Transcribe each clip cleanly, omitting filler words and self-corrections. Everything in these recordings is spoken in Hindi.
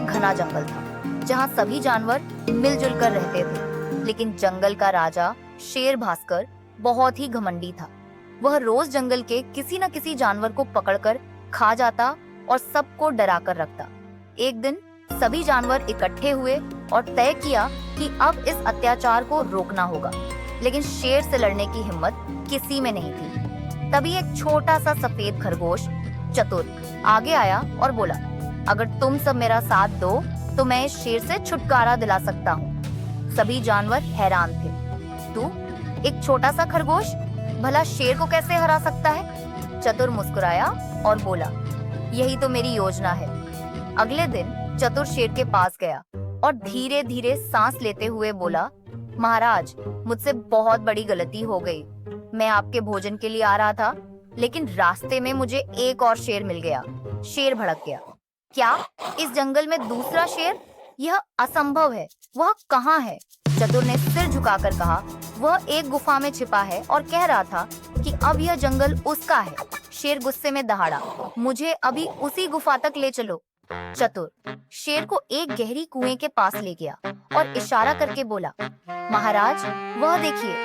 एक घना जंगल था जहाँ सभी जानवर मिलजुल कर रहते थे। लेकिन जंगल का राजा शेर भास्कर बहुत ही घमंडी था। वह रोज जंगल के किसी न किसी जानवर को पकड़कर खा जाता और सबको डरा कर रखता। एक दिन सभी जानवर इकट्ठे हुए और तय किया कि अब इस अत्याचार को रोकना होगा। लेकिन शेर से लड़ने की हिम्मत किसी में नहीं थी। तभी एक छोटा सा सफेद खरगोश चतुर आगे आया और बोला, अगर तुम सब मेरा साथ दो तो मैं इस शेर से छुटकारा दिला सकता हूँ। सभी जानवर हैरान थे। तू, एक छोटा सा खरगोश, भला शेर को कैसे हरा सकता है? चतुर मुस्कुराया और बोला, यही तो मेरी योजना है। अगले दिन चतुर शेर के पास गया और धीरे धीरे सांस लेते हुए बोला, महाराज, मुझसे बहुत बड़ी गलती हो गई। मैं आपके भोजन के लिए आ रहा था, लेकिन रास्ते में मुझे एक और शेर मिल गया। शेर भड़क गया, क्या इस जंगल में दूसरा शेर? यह असंभव है। वह कहाँ है? चतुर ने सिर झुकाकर कहा, वह एक गुफा में छिपा है और कह रहा था कि अब यह जंगल उसका है। शेर गुस्से में दहाड़ा, मुझे अभी उसी गुफा तक ले चलो। चतुर शेर को एक गहरी कुएं के पास ले गया और इशारा करके बोला, महाराज, वह देखिए,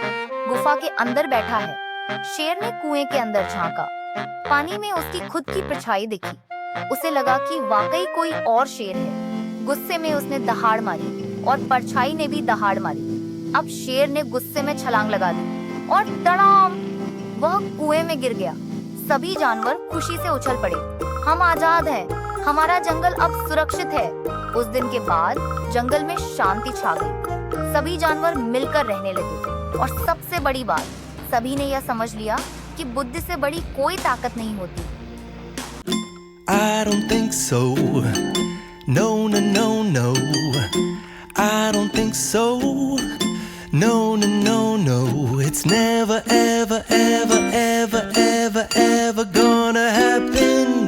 गुफा के अंदर बैठा है। शेर ने कुएं के अंदर झांका। पानी में उसकी खुद की परछाई दिखी। उसे लगा कि वाकई कोई और शेर है। गुस्से में उसने दहाड़ मारी और परछाई ने भी दहाड़ मारी। अब शेर ने गुस्से में छलांग लगा दी और तड़ाम, वह कुएं में गिर गया। सभी जानवर खुशी से उछल पड़े, हम आजाद हैं, हमारा जंगल अब सुरक्षित है। उस दिन के बाद जंगल में शांति छा गई। सभी जानवर मिलकर रहने लगे और सबसे बड़ी बात, सभी ने यह समझ लिया कि बुद्धि से बड़ी कोई ताकत नहीं होती। I don't think so. No, no, no, no. I don't think so. No, no, no, no. It's never, ever,